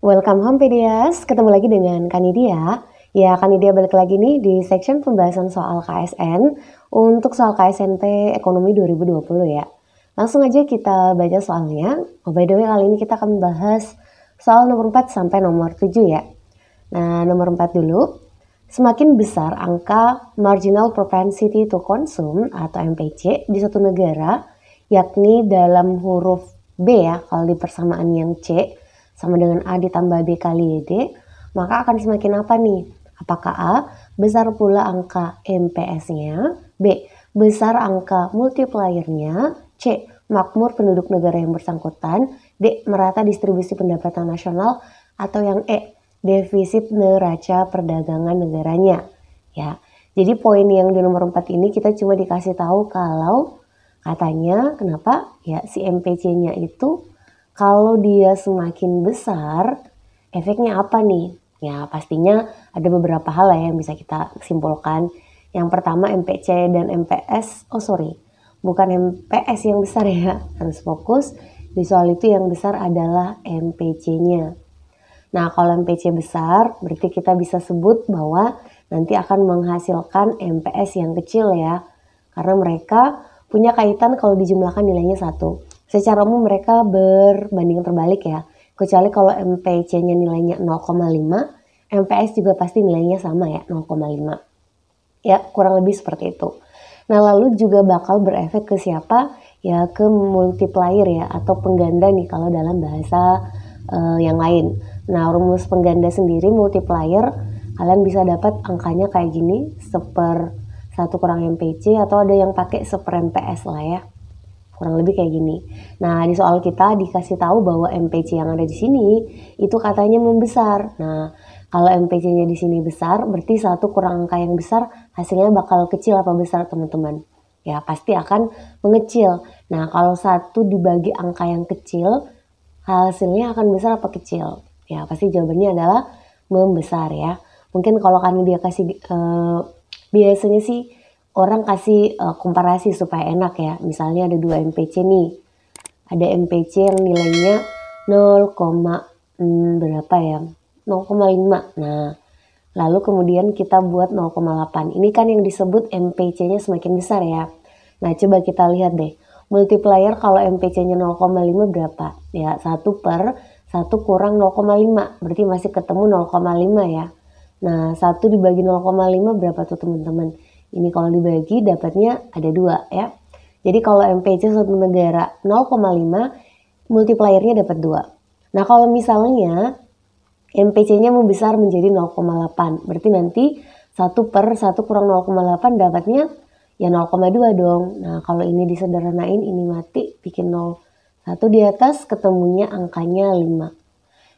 Welcome home Pedias, ketemu lagi dengan Kanidia. Ya, Kanidia balik lagi nih di section pembahasan soal KSN untuk soal KSNP Ekonomi 2020 ya. Langsung aja kita baca soalnya. Oh, by the way, kali ini kita akan membahas soal nomor 4 sampai nomor 7 ya. Nah, nomor 4 dulu. Semakin besar angka Marginal Propensity to Consume atau MPC di satu negara, yakni dalam huruf B ya, kalau di persamaan yang C, sama dengan A ditambah B kali D, maka akan semakin apa nih? Apakah A, besar pula angka MPS-nya, B, besar angka multipliernya, C, makmur penduduk negara yang bersangkutan, D, merata distribusi pendapatan nasional, atau yang E, defisit neraca perdagangan negaranya. Ya, jadi poin yang di nomor 4 ini kita cuma dikasih tahu kalau katanya kenapa ya si MPC-nya itu kalau dia semakin besar, efeknya apa nih? Ya pastinya ada beberapa hal yang bisa kita simpulkan. Yang pertama MPC dan MPS, bukan MPS yang besar ya, harus fokus di soal itu. Yang besar adalah MPC-nya. Nah kalau MPC besar, berarti kita bisa sebut bahwa nanti akan menghasilkan MPS yang kecil ya. Karena mereka punya kaitan kalau dijumlahkan nilainya 1. Secara umum mereka berbanding terbalik ya. Kecuali kalau MPC-nya nilainya 0,5, MPS juga pasti nilainya sama ya, 0,5. Ya, kurang lebih seperti itu. Nah, lalu juga bakal berefek ke siapa? Ya, ke multiplier ya, atau pengganda nih kalau dalam bahasa yang lain. Nah, rumus pengganda sendiri, multiplier, kalian bisa dapat angkanya kayak gini, 1/1 kurang MPC, atau ada yang pakai 1/MPS lah ya. Kurang lebih kayak gini. Nah, di soal kita dikasih tahu bahwa MPC yang ada di sini itu katanya membesar. Nah, kalau MPC-nya di sini besar, berarti 1 kurang angka yang besar hasilnya bakal kecil apa besar, teman-teman? Ya, pasti akan mengecil. Nah, kalau 1 dibagi angka yang kecil, hasilnya akan besar apa kecil? Ya, pasti jawabannya adalah membesar ya. Mungkin kalau kan dia kasih biasanya sih orang kasih komparasi supaya enak ya. Misalnya ada 2 MPC nih. Ada MPC yang nilainya 0, berapa ya? 0,5. Nah, lalu kemudian kita buat 0,8. Ini kan yang disebut MPC-nya semakin besar ya. Nah, coba kita lihat deh. Multiplier kalau MPC-nya 0,5 berapa? Ya, 1/1 kurang 0,5. Berarti masih ketemu 0,5 ya. Nah, 1 dibagi 0,5 berapa tuh teman-teman? Ini kalau dibagi dapatnya ada 2 ya. Jadi kalau MPC satu negara 0,5, multipliernya dapat 2. Nah kalau misalnya MPC-nya membesar menjadi 0,8, berarti nanti 1/1 kurang 0,8 dapatnya ya 0,2 dong. Nah kalau ini disederhanain, ini mati, bikin 1 di atas, ketemunya angkanya 5.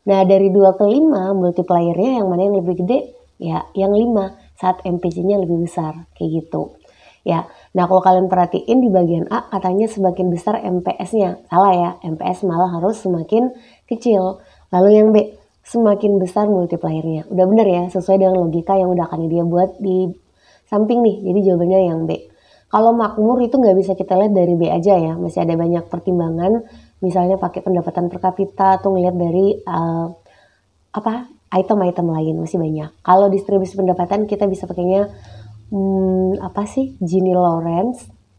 Nah dari 2 ke 5, multipliernya yang mana yang lebih gede? Ya yang 5. Saat MPC-nya lebih besar, kayak gitu. Ya, nah kalau kalian perhatiin di bagian A katanya semakin besar MPS-nya. Salah ya, MPS malah harus semakin kecil. Lalu yang B, semakin besar multipliernya. Udah bener ya, sesuai dengan logika yang udah akan dia buat di samping nih. Jadi jawabannya yang B. Kalau makmur itu nggak bisa kita lihat dari B aja ya, masih ada banyak pertimbangan. Misalnya pakai pendapatan per kapita atau ngelihat dari item-item lain, masih banyak. Kalau distribusi pendapatan kita bisa pakainya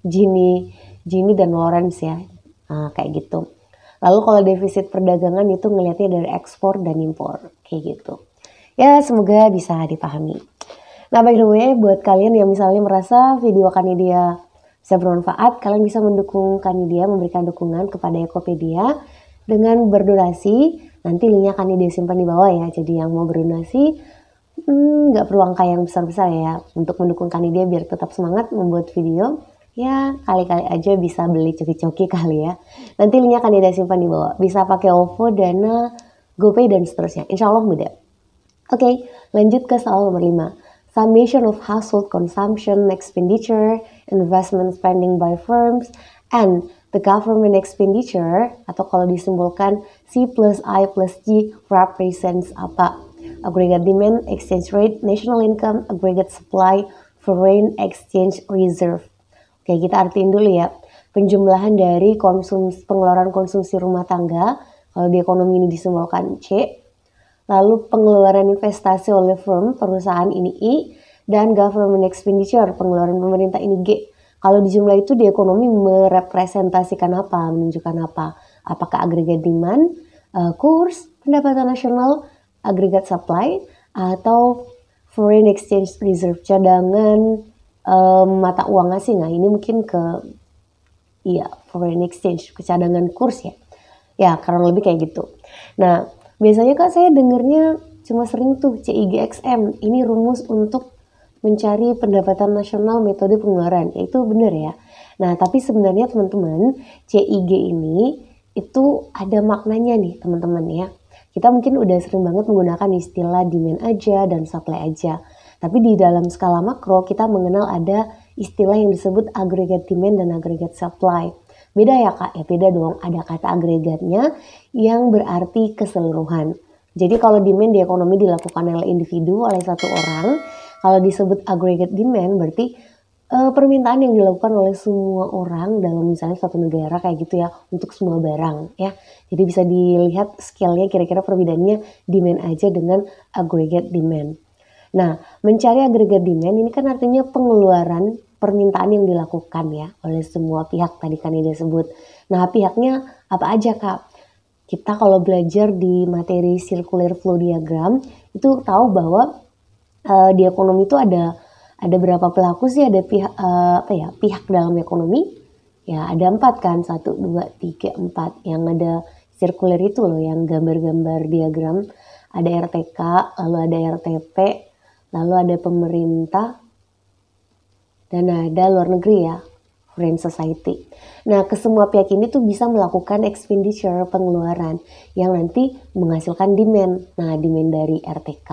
Gini dan Lawrence ya, kayak gitu. Lalu kalau defisit perdagangan itu ngelihatnya dari ekspor dan impor, kayak gitu. Ya semoga bisa dipahami. Nah by the way, buat kalian yang misalnya merasa video Kanidia bisa bermanfaat, kalian bisa mendukung Kanidia, memberikan dukungan kepada Ekopedia dengan berdonasi. Nanti linknya Kanidia simpan di bawah ya. Jadi yang mau berdonasi nggak perlu angka yang besar-besar ya, untuk mendukung Kanidia biar tetap semangat membuat video. Ya kali-kali aja bisa beli coki-coki kali ya. Nanti linknya Kanidia simpan di bawah. Bisa pakai OVO, Dana, GoPay dan seterusnya. Insya Allah mudah. Oke, lanjut ke soal nomor 5. Summation of household consumption, expenditure, investment spending by firms, and the government expenditure, atau kalau disimbolkan C plus I plus G represents apa? Aggregate demand, exchange rate, national income, aggregate supply, foreign exchange reserve. Oke, kita artiin dulu ya. Penjumlahan dari pengeluaran konsumsi rumah tangga, kalau di ekonomi ini disimbolkan C. lalu pengeluaran investasi oleh firm perusahaan ini I, dan government expenditure pengeluaran pemerintah ini G. Kalau di jumlah itu di ekonomi merepresentasikan apa, menunjukkan apa? Apakah agregat demand, kurs, pendapatan nasional, agregat supply, atau foreign exchange reserve, cadangan mata uang asing. Nah ini mungkin ke foreign exchange, ke cadangan kurs ya. Ya kurang lebih kayak gitu. Nah biasanya Kak saya dengernya cuma sering tuh CIGXM, ini rumus untuk mencari pendapatan nasional metode pengeluaran, itu benar ya. Nah tapi sebenarnya teman-teman CIG ini itu ada maknanya nih teman-teman ya. Kita mungkin udah sering banget menggunakan istilah demand aja dan supply aja. Tapi di dalam skala makro kita mengenal ada istilah yang disebut agregat demand dan agregat supply. Beda ya Kak? Ya beda dong, ada kata agregatnya yang berarti keseluruhan. Jadi kalau demand di ekonomi dilakukan oleh individu, oleh satu orang, kalau disebut aggregate demand berarti permintaan yang dilakukan oleh semua orang dalam misalnya suatu negara kayak gitu ya, untuk semua barang ya. Jadi bisa dilihat scale-nya kira-kira perbedaannya demand aja dengan aggregate demand. Nah, mencari aggregate demand ini kan artinya pengeluaran permintaan yang dilakukan ya oleh semua pihak, tadi kan Ida sebut. Nah, pihaknya apa aja Kak? Kita kalau belajar di materi circular flow diagram itu tahu bahwa di ekonomi itu ada berapa pelaku sih, ada pihak pihak dalam ekonomi ya, ada 4 kan, 1, 2, 3, 4 yang ada sirkuler itu loh, yang gambar-gambar diagram. Ada RTK, lalu ada RTP, lalu ada pemerintah, dan ada luar negeri ya, Foreign Society. Nah kesemua pihak ini tuh bisa melakukan expenditure, pengeluaran yang nanti menghasilkan demand. Nah demand dari RTK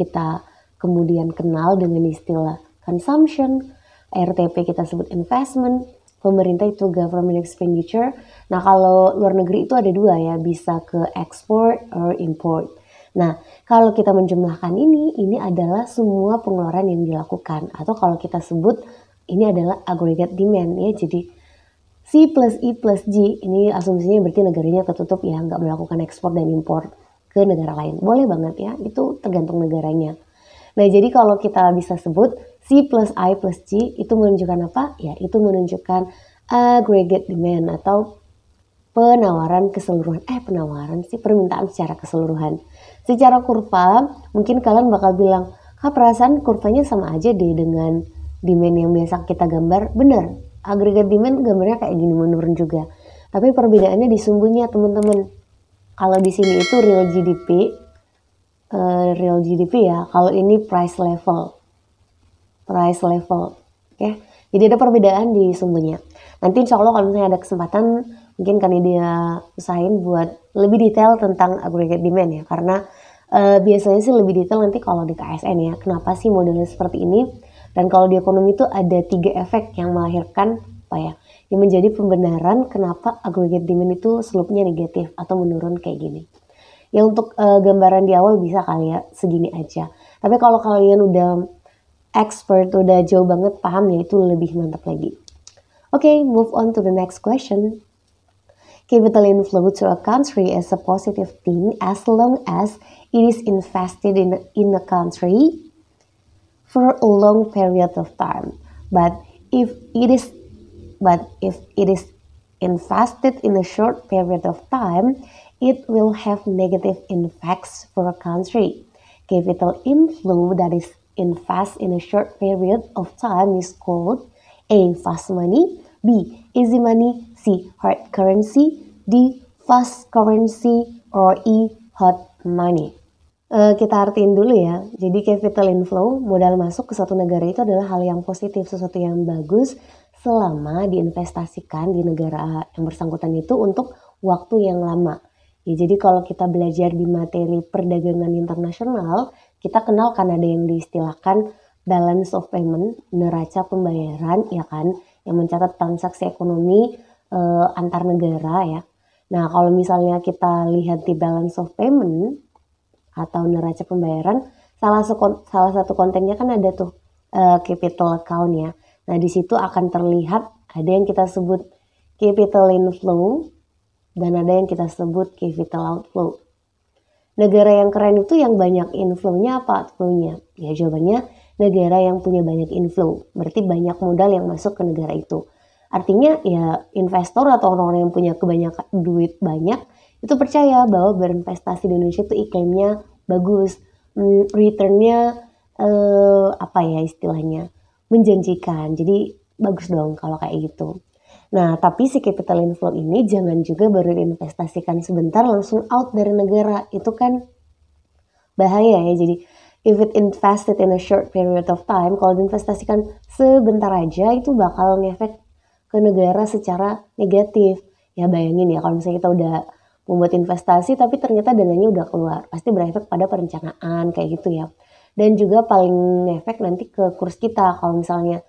kita kemudian kenal dengan istilah consumption, RTP kita sebut investment, pemerintah itu government expenditure. Nah kalau luar negeri itu ada 2 ya, bisa ke export or import. Nah kalau kita menjumlahkan ini adalah semua pengeluaran yang dilakukan, atau kalau kita sebut ini adalah aggregate demand ya. Jadi C plus I plus G ini asumsinya berarti negaranya tertutup ya, nggak melakukan ekspor dan impor ke negara lain. Boleh banget ya, itu tergantung negaranya. Nah jadi kalau kita bisa sebut C plus I plus G itu menunjukkan apa? Ya itu menunjukkan aggregate demand atau penawaran keseluruhan. Permintaan secara keseluruhan. Secara kurva mungkin kalian bakal bilang, perasaan kurvanya sama aja deh dengan demand yang biasa kita gambar. Bener, aggregate demand gambarnya kayak gini, menurun juga. Tapi perbedaannya di sumbunya teman-teman. Kalau di sini itu real GDP ya, kalau ini price level, oke. Jadi ada perbedaan di sumbernya. Nanti insya Allah kalau misalnya ada kesempatan, mungkin kan dia usahain buat lebih detail tentang aggregate demand ya, karena biasanya sih lebih detail nanti kalau di KSN ya, kenapa sih modelnya seperti ini. Dan kalau di ekonomi itu ada 3 efek yang melahirkan yang menjadi pembenaran kenapa aggregate demand itu slope-nya negatif atau menurun kayak gini. Ya untuk gambaran di awal bisa kali ya segini aja. Tapi kalau kalian udah expert, udah jauh banget paham ya, itu lebih mantap lagi. Okay, move on to the next question. Capital inflow to a country is a positive thing as long as it is invested in a country for a long period of time. But if it is invested in a short period of time, it will have negative impacts for a country. Capital inflow that is invest in a short period of time is called A. Fast money, B. Easy money, C. Hard currency, D. Fast currency, or E. Hot money. Kita artiin dulu ya. Jadi capital inflow, modal masuk ke suatu negara itu adalah hal yang positif, sesuatu yang bagus selama diinvestasikan di negara yang bersangkutan itu untuk waktu yang lama. Ya, jadi kalau kita belajar di materi perdagangan internasional, kita kenal kan ada yang diistilahkan balance of payment, neraca pembayaran, ya kan, yang mencatat transaksi ekonomi antar negara ya. Nah, kalau misalnya kita lihat di balance of payment atau neraca pembayaran, salah satu kontennya kan ada tuh capital account ya. Nah, di situ akan terlihat ada yang kita sebut capital inflow dan ada yang kita sebut capital outflow. Negara yang keren itu yang banyak inflow-nya apa outflow-nya? Ya jawabannya negara yang punya banyak inflow. Berarti banyak modal yang masuk ke negara itu. Artinya ya investor atau orang-orang yang punya kebanyakan duit banyak itu percaya bahwa berinvestasi di Indonesia itu iklimnya bagus, returnnya apa ya istilahnya menjanjikan. Jadi bagus dong kalau kayak gitu. Nah, tapi si capital inflow ini jangan juga baru diinvestasikan sebentar langsung out dari negara. Itu kan bahaya ya. Jadi, if it invested in a short period of time, kalau diinvestasikan sebentar aja itu bakal ngefek ke negara secara negatif. Ya bayangin ya kalau misalnya kita udah membuat investasi tapi ternyata dananya udah keluar. Pasti berefek pada perencanaan kayak gitu ya. Dan juga paling ngefek nanti ke kurs kita. Kalau misalnya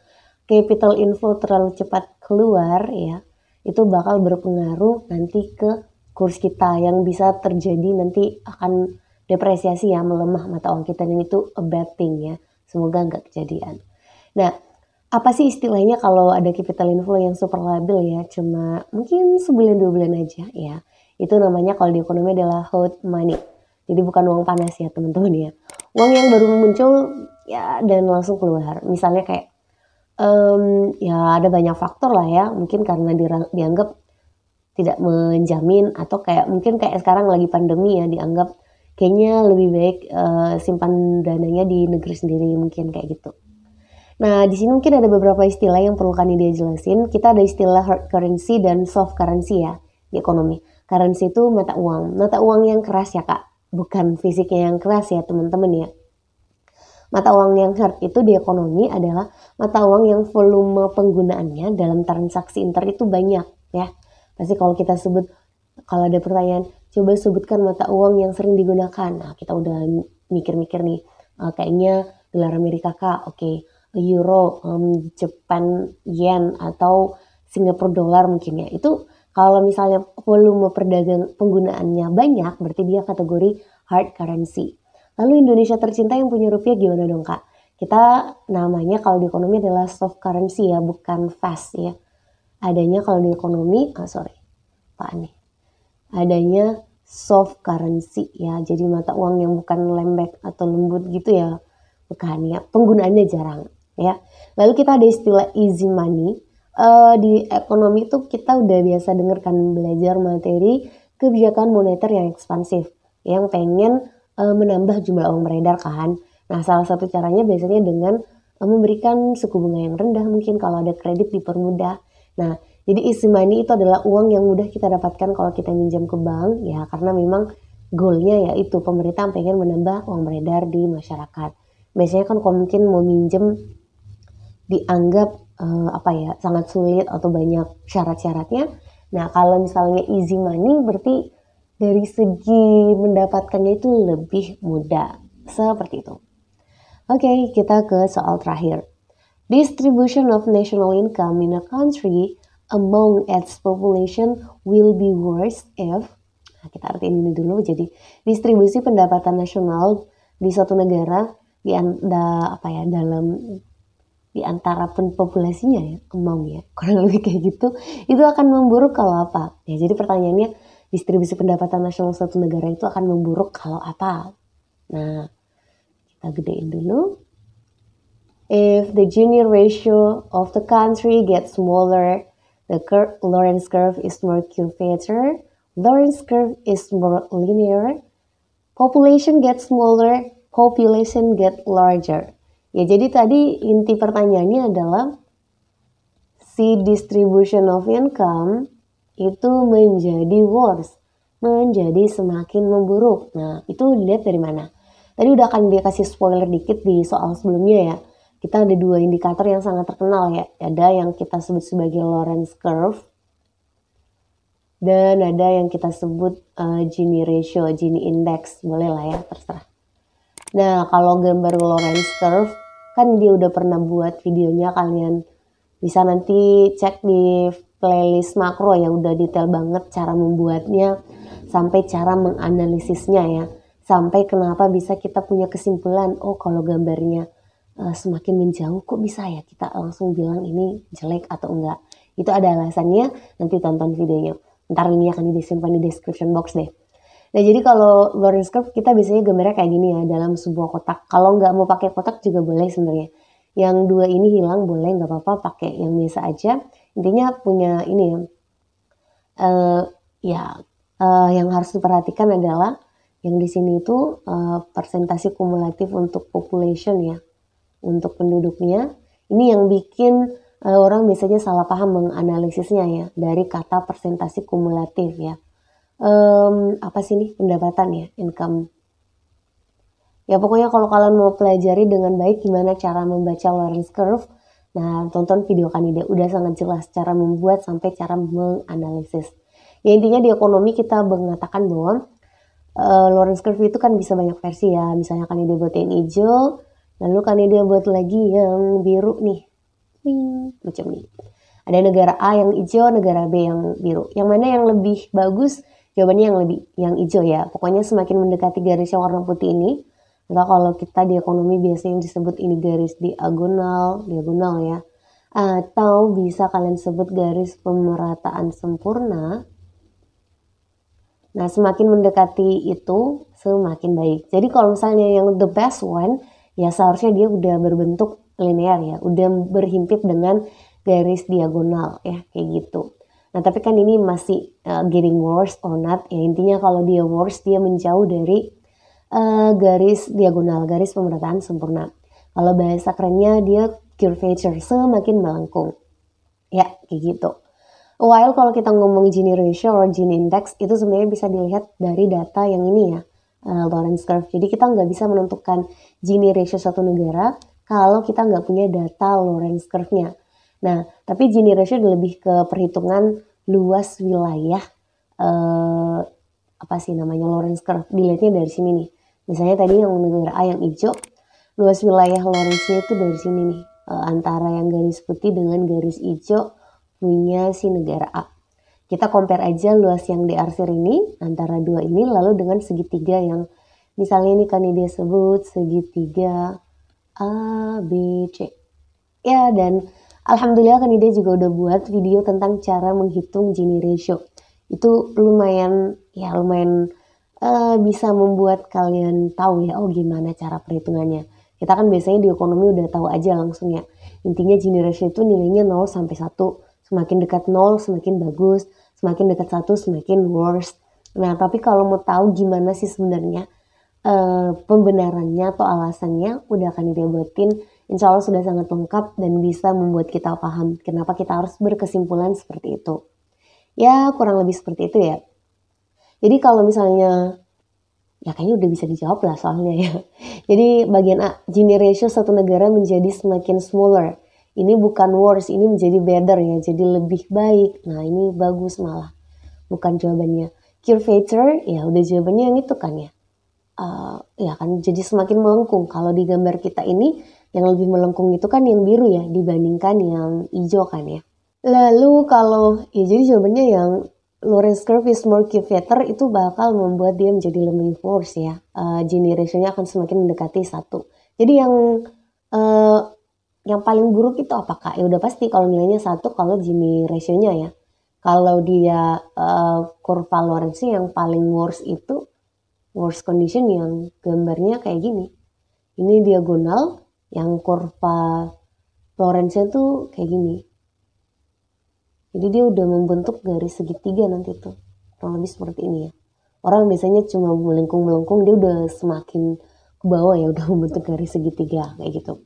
capital inflow terlalu cepat keluar ya, itu bakal berpengaruh nanti ke kurs kita yang bisa terjadi nanti akan depresiasi ya, melemah mata uang kita dan itu a bad thing ya. Semoga nggak kejadian. Nah, apa sih istilahnya kalau ada capital inflow yang super labil ya, cuma mungkin sebulan 2 bulan aja ya. Itu namanya kalau di ekonomi adalah hot money. Jadi bukan uang panas ya teman-teman ya. Uang yang baru muncul ya dan langsung keluar. Misalnya kayak ya ada banyak faktor lah ya, mungkin karena dianggap tidak menjamin atau kayak mungkin kayak sekarang lagi pandemi ya dianggap kayaknya lebih baik simpan dananya di negeri sendiri mungkin kayak gitu. Nah di sini mungkin ada beberapa istilah yang perlu kan dia jelasin. Kita ada istilah hard currency dan soft currency ya di ekonomi. Currency itu mata uang yang keras ya kak, bukan fisiknya yang keras ya teman-teman ya. Mata uang yang hard itu di ekonomi adalah mata uang yang volume penggunaannya dalam transaksi inter itu banyak ya. Pasti kalau kita sebut, kalau ada pertanyaan, coba sebutkan mata uang yang sering digunakan. Nah kita udah mikir-mikir nih, kayaknya dolar Amerika kak, oke, euro, Japan yen atau Singapura dolar mungkin ya. Itu kalau misalnya volume penggunaannya banyak, berarti dia kategori hard currency. Lalu Indonesia tercinta yang punya rupiah gimana dong kak? Kita namanya kalau di ekonomi adalah soft currency ya, bukan fast ya. Adanya kalau di ekonomi, adanya soft currency ya, jadi mata uang yang bukan lembek atau lembut gitu ya, bukan ya. Penggunaannya jarang ya. Lalu kita ada istilah easy money. Di ekonomi itu kita udah biasa dengarkan belajar materi kebijakan moneter yang ekspansif, yang pengen menambah jumlah uang beredar kan. Nah salah satu caranya biasanya dengan memberikan suku bunga yang rendah, mungkin kalau ada kredit dipermudah. Nah jadi easy money itu adalah uang yang mudah kita dapatkan kalau kita minjam ke bank ya, karena memang goalnya yaitu pemerintah pengen menambah uang beredar di masyarakat. Biasanya kan kalau mungkin mau minjem dianggap sangat sulit atau banyak syarat-syaratnya. Nah kalau misalnya easy money berarti dari segi mendapatkannya itu lebih mudah. Seperti itu. Oke, kita ke soal terakhir. Distribution of national income in a country among its population will be worse if, nah kita artiin ini dulu, jadi distribusi pendapatan nasional di suatu negara dalam di antara populasinya ya, among ya, kurang lebih kayak gitu, itu akan memburuk kalau apa? Ya, jadi pertanyaannya distribusi pendapatan nasional suatu negara itu akan memburuk kalau apa? Nah, kita gedein dulu. If the Gini ratio of the country gets smaller, the Lorentz curve is more curvature, Lorentz curve is more linear, population gets smaller, population get larger. Ya jadi tadi inti pertanyaannya adalah si distribution of income itu menjadi worse, menjadi semakin memburuk. Nah itu dilihat dari mana? Tadi udah akan dia kasih spoiler dikit di soal sebelumnya ya. Kita ada 2 indikator yang sangat terkenal ya. Ada yang kita sebut sebagai Lorentz curve dan ada yang kita sebut Gini ratio, Gini index, boleh lah ya, terserah. Nah kalau gambar Lorentz curve kan dia udah pernah buat videonya, kalian bisa nanti cek di playlist makro ya, udah detail banget cara membuatnya sampai cara menganalisisnya ya, sampai kenapa bisa kita punya kesimpulan oh kalau gambarnya semakin menjauh kok bisa ya kita langsung bilang ini jelek atau enggak. Itu ada alasannya, nanti tonton videonya, ntar ini akan disimpan di description box deh. Nah, jadi kalau Lorentz curve kita biasanya gambarnya kayak gini ya, dalam sebuah kotak. Kalau nggak mau pakai kotak juga boleh sebenarnya. Yang dua ini hilang boleh, nggak apa-apa pakai yang biasa aja. Intinya punya ini ya, eh, ya yang harus diperhatikan adalah yang di sini itu persentase kumulatif untuk population ya, untuk penduduknya. Ini yang bikin orang biasanya salah paham menganalisisnya ya, dari kata persentase kumulatif ya. Apa sih nih pendapatan ya, income. Ya pokoknya kalau kalian mau pelajari dengan baik gimana cara membaca Lorentz curve, nah tonton video Kanida, udah sangat jelas cara membuat sampai cara menganalisis. Ya intinya di ekonomi kita mengatakan bahwa Lorentz curve itu kan bisa banyak versi ya, misalnya Kanida buat yang hijau, lalu Kanida buat lagi yang biru nih, macam nih. Ada negara A yang hijau, negara B yang biru. Yang mana yang lebih bagus? Jawabannya yang hijau ya. Pokoknya semakin mendekati garis yang warna putih ini, atau kalau kita di ekonomi biasanya disebut ini garis diagonal ya. Atau bisa kalian sebut garis pemerataan sempurna. Nah, semakin mendekati itu semakin baik. Jadi kalau misalnya yang the best one, ya seharusnya dia udah berbentuk linear ya, udah berhimpit dengan garis diagonal ya, kayak gitu. Nah, tapi kan ini masih getting worse or not ya. Intinya kalau dia worse, dia menjauh dari garis diagonal, garis pemerataan sempurna. Kalau bahasa kerennya dia curvature, semakin melengkung. Ya, kayak gitu. While kalau kita ngomong Gini ratio or Gini index, itu sebenarnya bisa dilihat dari data yang ini ya, Lorentz curve. Jadi kita nggak bisa menentukan Gini ratio suatu negara kalau kita nggak punya data Lorentz curve-nya. Nah, tapi Gini ratio lebih ke perhitungan luas wilayah, apa sih namanya, Lorentz curve. Dilihatnya dari sini nih. Misalnya tadi yang negara A yang hijau, luas wilayah Lorentz-nya itu dari sini nih. Antara yang garis putih dengan garis hijau punya si negara A. Kita compare aja luas yang diarsir ini antara dua ini lalu dengan segitiga yang misalnya ini kan dia sebut segitiga A, B, C. Ya, dan alhamdulillah kan dia juga udah buat video tentang cara menghitung Gini ratio. Itu lumayan bisa membuat kalian tahu ya, oh gimana cara perhitungannya. Kita kan biasanya di ekonomi udah tahu aja langsung ya. Intinya Gini ratio itu nilainya 0 sampai 1. Semakin dekat 0 semakin bagus, semakin dekat 1 semakin worse. Nah, tapi kalau mau tahu gimana sih sebenarnya pembenarannya atau alasannya, udah akan dia buatin. Insya Allah sudah sangat lengkap dan bisa membuat kita paham kenapa kita harus berkesimpulan seperti itu. Ya, kurang lebih seperti itu ya. Jadi kalau misalnya, ya kayaknya udah bisa dijawab lah soalnya ya. Jadi bagian A, Gini ratio satu negara menjadi semakin smaller. Ini bukan worse, ini menjadi better ya, jadi lebih baik. Nah, ini bagus malah. Bukan jawabannya. Curvature, ya udah jawabannya yang itu kan ya. Ya kan jadi semakin melengkung. Kalau di gambar kita ini, yang lebih melengkung itu kan yang biru ya, dibandingkan yang hijau kan ya. Lalu kalau, ya jadi jawabannya yang Lorentz curve is more curvature itu bakal membuat dia menjadi lebih worse ya. Gini ratio-nya akan semakin mendekati 1. Jadi yang paling buruk itu apakah? Ya udah pasti kalau nilainya 1 kalau Gini ratio-nya ya. Kalau dia kurva Lorentz yang paling worst itu, worst condition yang gambarnya kayak gini. Ini diagonal, yang kurva Lorentz-nya tuh kayak gini. Jadi dia udah membentuk garis segitiga nanti tuh. Kurang lebih seperti ini ya. Orang biasanya cuma melengkung-melengkung, dia udah semakin ke bawah ya, udah membentuk garis segitiga kayak gitu.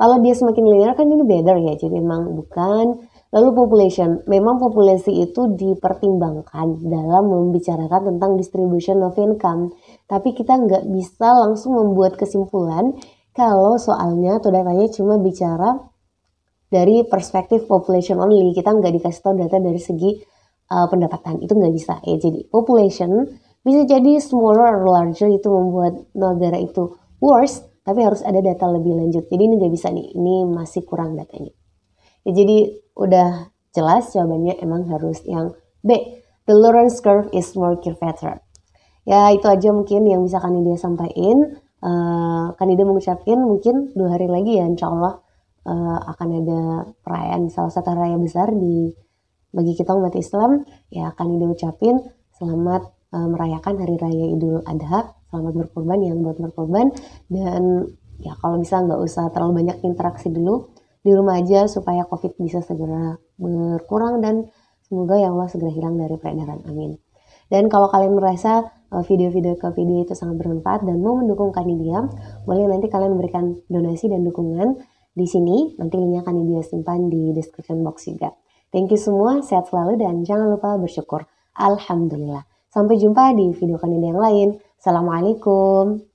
Kalau dia semakin linear kan ini better ya, jadi memang bukan. Lalu population, memang populasi itu dipertimbangkan dalam membicarakan tentang distribution of income. Tapi kita nggak bisa langsung membuat kesimpulan kalau soalnya atau datanya cuma bicara dari perspektif population only. Kita nggak dikasih tahu data dari segi pendapatan, itu nggak bisa ya. Jadi population bisa jadi smaller or larger, itu membuat negara itu worse, tapi harus ada data lebih lanjut. Jadi ini nggak bisa nih, ini masih kurang datanya. Ya, jadi udah jelas jawabannya emang harus yang B. The Lorentz curve is more curvature. Ya itu aja mungkin yang bisa Kanida sampaikan. Kanida mengucapkan mungkin 2 hari lagi ya insya Allah akan ada perayaan, salah satu raya besar bagi kita umat Islam. Ya Kanida ucapin selamat merayakan Hari Raya Idul Adha. Selamat berkurban yang buat berkurban, dan ya kalau bisa nggak usah terlalu banyak interaksi dulu, di rumah aja supaya COVID bisa segera berkurang dan semoga ya Allah segera hilang dari peredaran. Amin. Dan kalau kalian merasa video-video ke video itu sangat bermanfaat dan mau mendukung Kanidia, boleh nanti kalian memberikan donasi dan dukungan di sini. Nanti linknya Kanidia simpan di description box juga. Thank you semua, sehat selalu dan jangan lupa bersyukur. Alhamdulillah. Sampai jumpa di video Kanidia yang lain. Assalamualaikum.